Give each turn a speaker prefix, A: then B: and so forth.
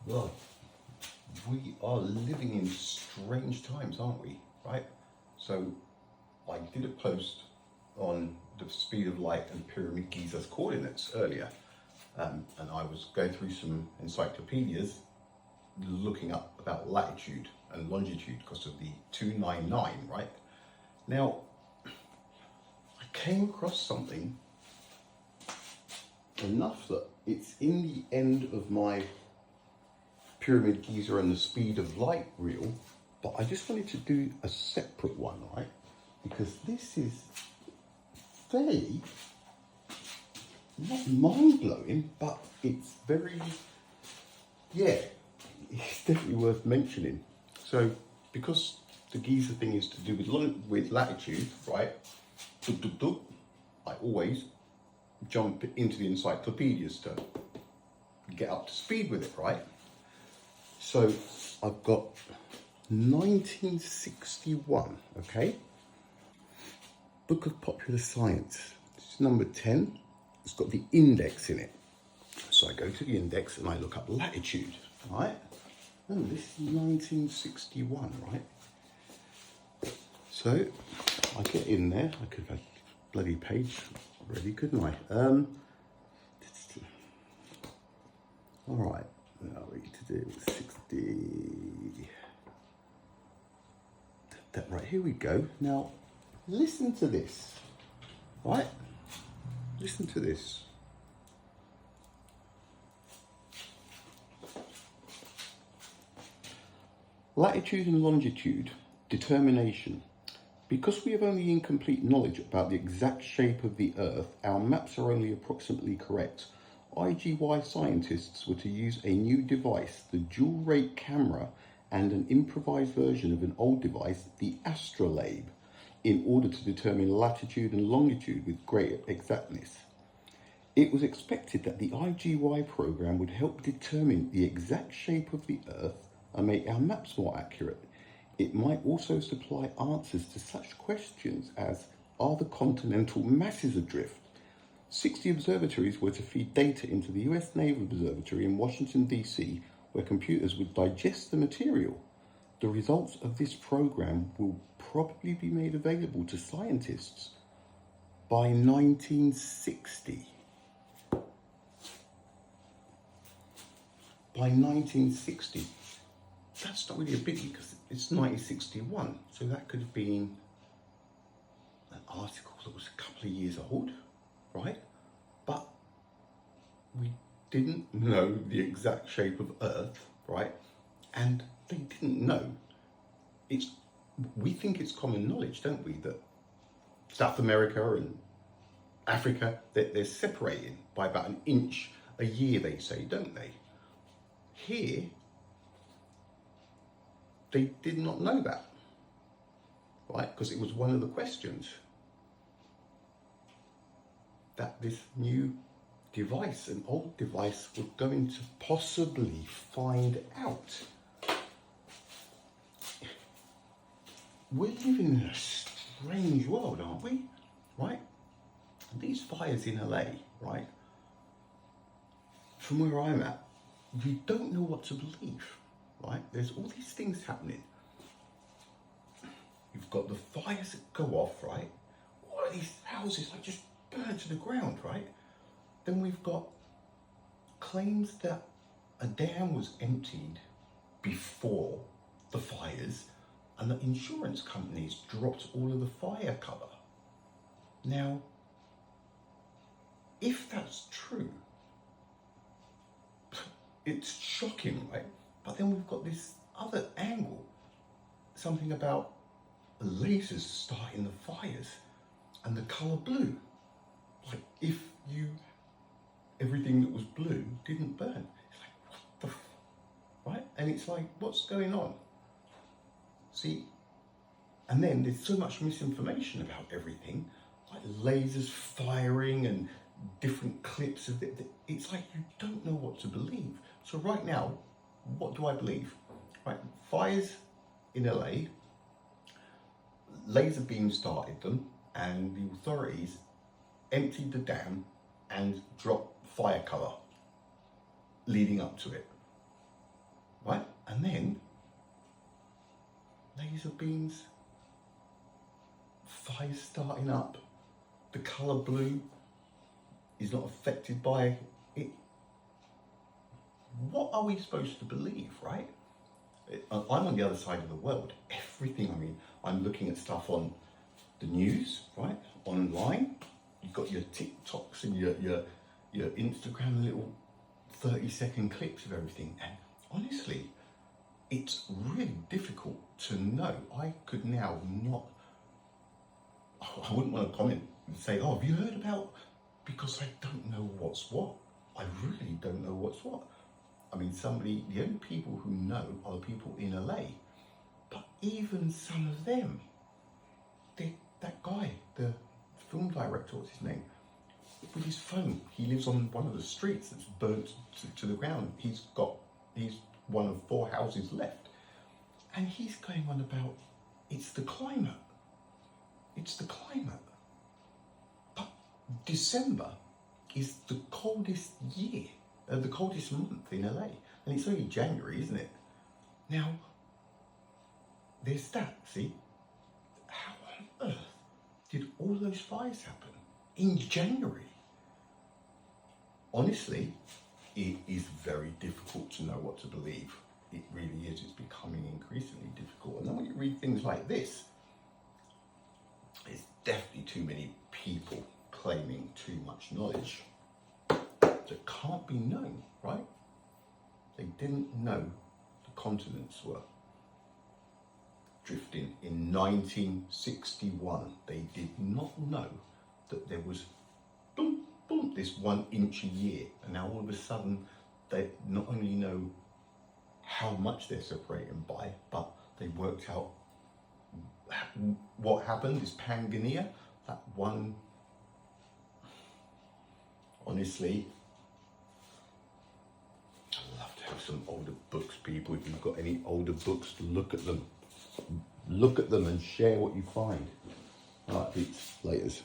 A: Well, we are living in strange times, aren't we? Right? So, I did a post on the speed of light and Pyramid Giza's coordinates earlier, and I was going through some encyclopedias looking up about latitude and longitude because of the 299, right? Now, I came across something enough that it's in the end of my Pyramid Giza and the speed of light reel, but I just wanted to do a separate one, right? Because this is fairly, not mind-blowing, but it's very, yeah, it's definitely worth mentioning. So, because the Giza thing is to do with latitude, right? I always jump into the encyclopedias to get up to speed with it, right? So I've got 1961, okay? Book of Popular Science. It's number 10. It's got the index in it. So I go to the index and I look up latitude, right? Oh, this is 1961, right? So I get in there. I could have a bloody page ready, couldn't I? All right. Now we need to do 60. That right, here we go. Now, listen to this, right? Listen to this. Latitude and longitude, determination. Because we have only incomplete knowledge about the exact shape of the Earth, our maps are only approximately correct. IGY scientists were to use a new device, the dual-rate camera, and an improvised version of an old device, the astrolabe, in order to determine latitude and longitude with greater exactness. It was expected that the IGY program would help determine the exact shape of the Earth and make our maps more accurate. It might also supply answers to such questions as, are the continental masses adrift? 60 observatories were to feed data into the US Naval Observatory in Washington, D.C., where computers would digest the material. The results of this program will probably be made available to scientists by 1960. By 1960. That's not really a biggie because it's 1961. So that could have been an article that was a couple of years old, right? But we didn't know the exact shape of Earth, right? And they didn't know. We think it's common knowledge, don't we, that South America and Africa, they're separated by about an inch a year, they say, don't they? Here, they did not know that, right? Because it was one of the questions that this new device, an old device, was going to possibly find out. We're living in a strange world, aren't we? Right? These fires in LA, right? From where I'm at, you don't know what to believe, right? There's all these things happening. You've got the fires that go off, right? All of these houses like just burn to the ground, right? Then we've got claims that a dam was emptied before the fires and that insurance companies dropped all of the fire cover. Now, if that's true, it's shocking, right? But then we've got this other angle, something about lasers starting the fires and the colour blue. Like if everything that was blue didn't burn. It's like, what the right? And it's like, what's going on? See, and then there's so much misinformation about everything, like lasers firing and different clips of it. It's like you don't know what to believe. So right now, what do I believe? Right, fires in LA, laser beams started them, and the authorities emptied the dam and dropped fire cover leading up to it. And then laser beams, fires starting up, the colour blue is not affected by it. What are we supposed to believe, right? I'm on the other side of the world. Everything, I mean, I'm looking at stuff on the news, right? Online. You've got your TikToks and your Instagram little 30-second clips of everything. And honestly, it's really difficult to know. I could now not, I wouldn't want to comment and say, oh, have you heard about, because I don't know what's what. I really don't know what's what. I mean, the only people who know are the people in LA. But even some of them, that guy, the film director, what's his name? With his phone, he lives on one of the streets that's burnt to the ground. He's one of 4 houses left. And he's going on about, it's the climate. It's the climate. But December is the coldest the coldest month in LA. And it's only January, isn't it? Now, there's that, see? How on earth did all those fires happen in January? Honestly, it is very difficult to know what to believe. It really is. It's becoming increasingly difficult. And then when you read things like this, there's definitely too many people claiming too much knowledge that can't be known, right? They didn't know the continents were drifting in 1961. They did not know that there was boom, boom, this 1 inch a year. And now all of a sudden, they not only know how much they're separating by, but they worked out what happened, this Pangea, that one. Honestly, I'd love to have some older books, people. If you've got any older books, look at them. Look at them and share what you find. All right, peeps, laters.